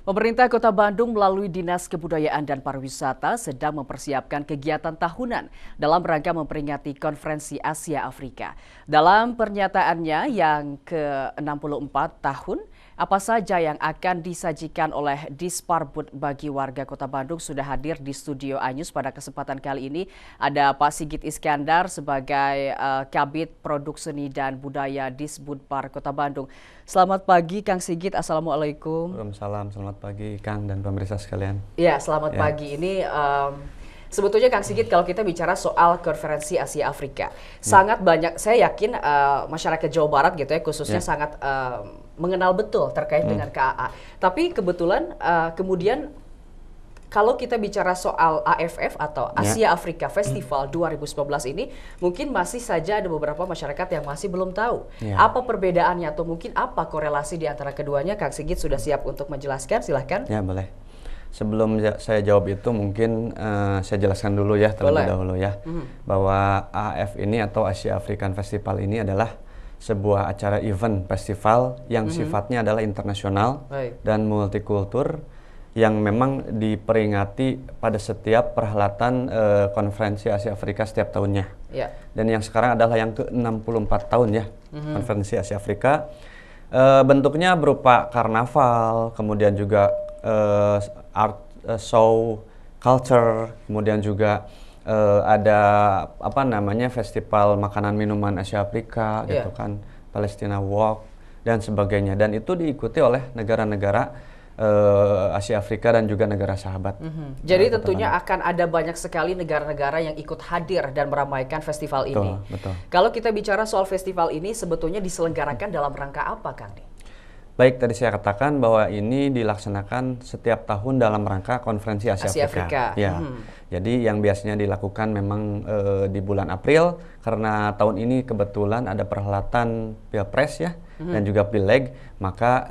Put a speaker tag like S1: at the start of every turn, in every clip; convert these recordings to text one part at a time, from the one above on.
S1: Pemerintah Kota Bandung melalui Dinas Kebudayaan dan Pariwisata sedang mempersiapkan kegiatan tahunan dalam rangka memperingati Konferensi Asia Afrika. Dalam pernyataannya yang ke-64 tahun, apa saja yang akan disajikan oleh Disparbud bagi warga Kota Bandung sudah hadir di studio Anyus pada kesempatan kali ini. Ada Pak Sigit Iskandar sebagai Kabid Produk Seni dan Budaya Disbudpar Kota Bandung. Selamat pagi Kang Sigit, Assalamualaikum.
S2: Waalaikumsalam, selamat pagi Kang dan pemirsa sekalian.
S1: Ya, selamat pagi. Ini sebetulnya Kang Sigit kalau kita bicara soal Konferensi Asia Afrika, sangat banyak, saya yakin masyarakat Jawa Barat gitu ya khususnya sangat mengenal betul terkait dengan KAA. Tapi kebetulan kemudian kalau kita bicara soal AFF atau Asia Afrika Festival 2019 ini, mungkin masih saja ada beberapa masyarakat yang masih belum tahu apa perbedaannya atau mungkin apa korelasi di antara keduanya. Kang Sigit sudah siap untuk menjelaskan, silahkan.
S2: Ya, boleh. Sebelum saya jawab itu mungkin saya jelaskan dulu ya terlebih dahulu ya, bahwa AAF ini atau Asia African Festival ini adalah sebuah acara event festival yang sifatnya adalah internasional dan multikultur, yang memang diperingati pada setiap perhelatan Konferensi Asia Afrika setiap tahunnya. Dan yang sekarang adalah yang ke-64 tahun ya, Konferensi Asia Afrika. Bentuknya berupa karnaval, kemudian juga art show, culture, kemudian juga ada festival makanan minuman Asia Afrika gitu kan, Palestina Walk dan sebagainya. Dan itu diikuti oleh negara-negara Asia Afrika dan juga negara sahabat.
S1: Jadi tentunya akan ada banyak sekali negara-negara yang ikut hadir dan meramaikan festival ini.
S2: Betul.
S1: Kalau kita bicara soal festival ini sebetulnya diselenggarakan dalam rangka apa, Kang?
S2: Baik, tadi saya katakan bahwa ini dilaksanakan setiap tahun dalam rangka Konferensi Asia Afrika. Ya. Jadi yang biasanya dilakukan memang di bulan April, karena tahun ini kebetulan ada perhelatan Pilpres ya, dan juga Pileg, maka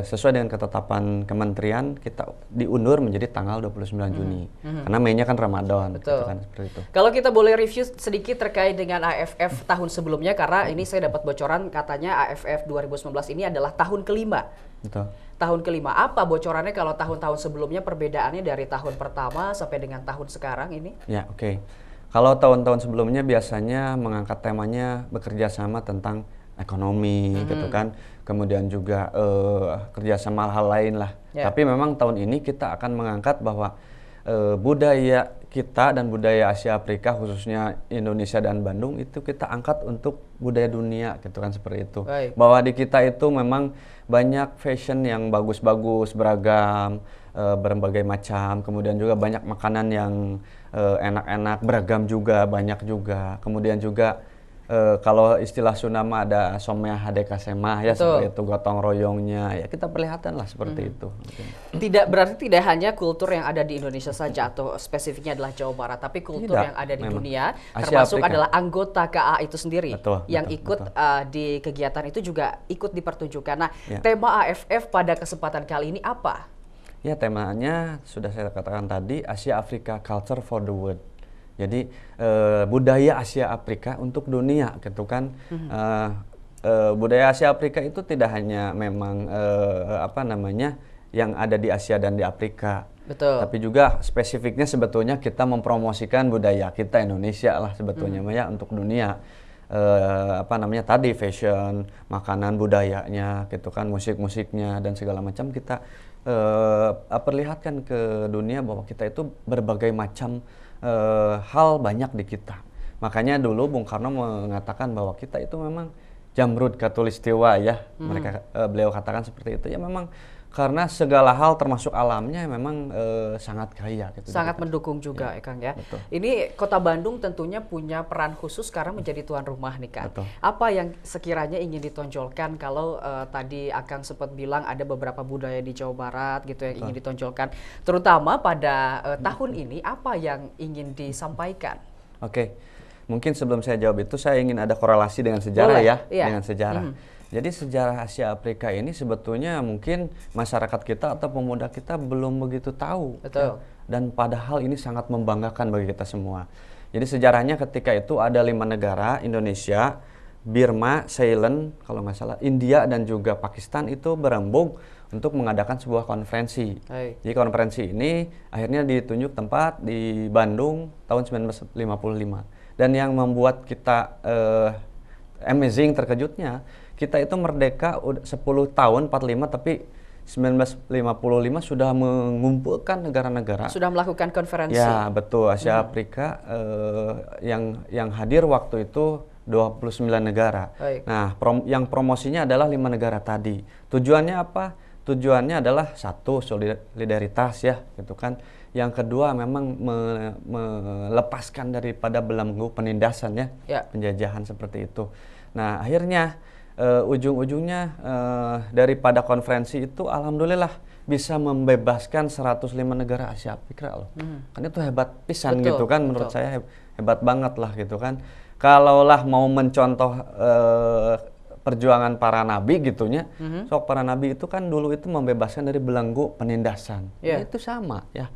S2: sesuai dengan ketetapan kementerian kita diundur menjadi tanggal 29 Juni. Karena Mei-nya kan Ramadan.
S1: Betul.
S2: Gitu kan, seperti itu.
S1: Kalau kita boleh review sedikit terkait dengan AFF tahun sebelumnya, karena ini saya dapat bocoran katanya AFF 2019 ini adalah tahun kelima.
S2: Betul.
S1: Tahun kelima, apa bocorannya kalau tahun-tahun sebelumnya perbedaannya dari tahun pertama sampai dengan tahun sekarang ini?
S2: Ya, oke. Kalau tahun-tahun sebelumnya biasanya mengangkat temanya bekerja sama tentang ekonomi gitu kan, kemudian juga kerjasama hal lain lah. Tapi memang tahun ini kita akan mengangkat bahwa budaya kita dan budaya Asia Afrika khususnya Indonesia dan Bandung itu kita angkat untuk budaya dunia gitu kan, seperti itu. Bahwa di kita itu memang banyak fashion yang bagus-bagus, beragam, berbagai macam, kemudian juga banyak makanan yang enak-enak, beragam juga, banyak juga. Kemudian juga kalau istilah Sunda ada somea hadeka semah ya, seperti itu, gotong royongnya ya, kita perlihatkan lah seperti itu.
S1: Berarti tidak hanya kultur yang ada di Indonesia saja atau spesifiknya adalah Jawa Barat, tapi kultur yang ada di dunia, termasuk adalah anggota KA itu sendiri yang ikut di kegiatan itu juga ikut dipertunjukkan. Nah, tema AFF pada kesempatan kali ini apa?
S2: Ya, temanya sudah saya katakan tadi, Asia Africa Culture for the World. Jadi budaya Asia Afrika untuk dunia gitu kan. Budaya Asia Afrika itu tidak hanya memang yang ada di Asia dan di Afrika. Tapi juga spesifiknya sebetulnya kita mempromosikan budaya kita Indonesia lah sebetulnya ya untuk dunia. Tadi fashion, makanan budayanya gitu kan, musik-musiknya dan segala macam kita perlihatkan ke dunia bahwa kita itu berbagai macam hal banyak di kita. Makanya dulu Bung Karno mengatakan bahwa kita itu memang jamrud katulistiwa ya. Beliau katakan seperti itu. Ya memang karena segala hal termasuk alamnya memang sangat kaya gitu.
S1: Sangat mendukung juga ya Kang ya. Ini Kota Bandung tentunya punya peran khusus sekarang menjadi tuan rumah nih Kang. Apa yang sekiranya ingin ditonjolkan kalau tadi Akang sempat bilang ada beberapa budaya di Jawa Barat gitu yang ingin ditonjolkan, terutama pada tahun ini apa yang ingin disampaikan?
S2: Mungkin sebelum saya jawab itu saya ingin ada korelasi dengan sejarah dengan sejarah. Jadi sejarah Asia Afrika ini sebetulnya mungkin masyarakat kita atau pemuda kita belum begitu tahu. Ya? Dan padahal ini sangat membanggakan bagi kita semua. Jadi sejarahnya ketika itu ada 5 negara, Indonesia, Burma, Ceylon, kalau nggak salah, India dan juga Pakistan itu berembuk untuk mengadakan sebuah konferensi. Jadi konferensi ini akhirnya ditunjuk tempat di Bandung tahun 1955. Dan yang membuat kita amazing, terkejutnya, kita itu merdeka 10 tahun 45, tapi 1955 sudah mengumpulkan negara-negara.
S1: Sudah melakukan konferensi.
S2: Ya, betul. Asia Afrika yang hadir waktu itu 29 negara. Nah, yang promosinya adalah 5 negara tadi. Tujuannya apa? Tujuannya adalah satu, solidaritas ya, gitu kan. Yang kedua memang melepaskan daripada belenggu penindasan ya, penjajahan seperti itu. Nah, akhirnya ujung-ujungnya daripada konferensi itu alhamdulillah bisa membebaskan 105 negara Asia Afrika loh. Kan itu hebat pisan gitu kan, menurut saya hebat banget lah gitu kan. Kalaulah mau mencontoh perjuangan para nabi gitunya, sok para nabi itu kan dulu itu membebaskan dari belenggu penindasan. Ya, itu sama ya.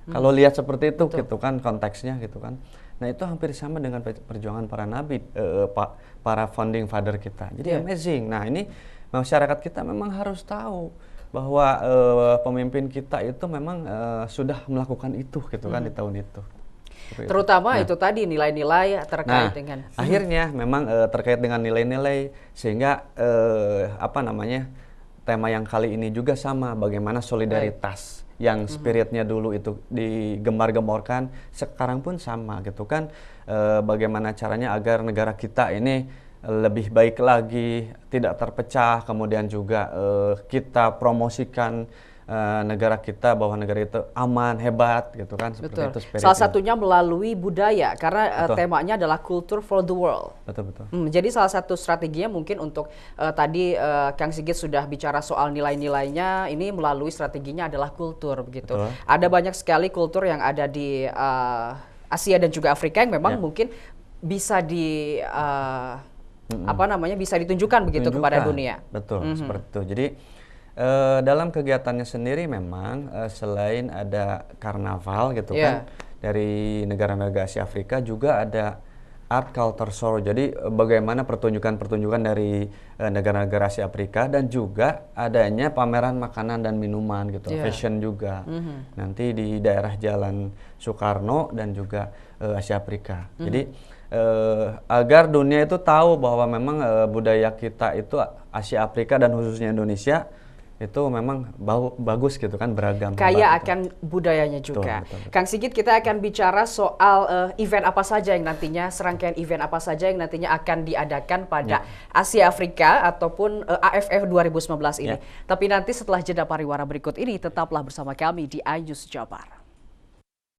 S2: Kalau lihat seperti itu gitu kan konteksnya gitu kan. Nah, itu hampir sama dengan perjuangan para nabi, para founding father kita. Jadi amazing. Nah, ini masyarakat kita memang harus tahu bahwa pemimpin kita itu memang sudah melakukan itu gitu kan di tahun itu.
S1: Terutama itu tadi nilai-nilai terkait dengan
S2: akhirnya memang terkait dengan nilai-nilai, sehingga tema yang kali ini juga sama, bagaimana solidaritas yang spiritnya dulu itu digembar-gemborkan, sekarang pun sama gitu kan. Bagaimana caranya agar negara kita ini lebih baik lagi, tidak terpecah, kemudian juga kita promosikan negara kita, bahwa negara itu aman, hebat gitu kan. Seperti itu spiritnya.
S1: Salah satunya melalui budaya, karena temanya adalah Culture for the World.
S2: Betul.
S1: Jadi salah satu strateginya mungkin untuk tadi Kang Sigit sudah bicara soal nilai-nilainya, ini melalui strateginya adalah kultur begitu. Ada banyak sekali kultur yang ada di Asia dan juga Afrika yang memang mungkin bisa bisa ditunjukkan begitu kepada dunia.
S2: Betul, seperti itu. Jadi dalam kegiatannya sendiri memang selain ada karnaval gitu kan, dari negara-negara Asia Afrika juga ada art culture show. Jadi bagaimana pertunjukan-pertunjukan dari negara-negara Asia Afrika, dan juga adanya pameran makanan dan minuman gitu, fashion juga. Nanti di daerah Jalan Soekarno dan juga Asia Afrika. Jadi agar dunia itu tahu bahwa memang budaya kita itu Asia Afrika dan khususnya Indonesia itu memang bagus gitu kan, beragam.
S1: Kaya akan budayanya juga. Betul. Kang Sigit, kita akan bicara soal event apa saja yang nantinya, serangkaian event apa saja yang nantinya akan diadakan pada Asia Afrika ataupun AFF 2019 ini. Tapi nanti setelah jeda pariwara berikut ini, tetaplah bersama kami di iNews Jabar.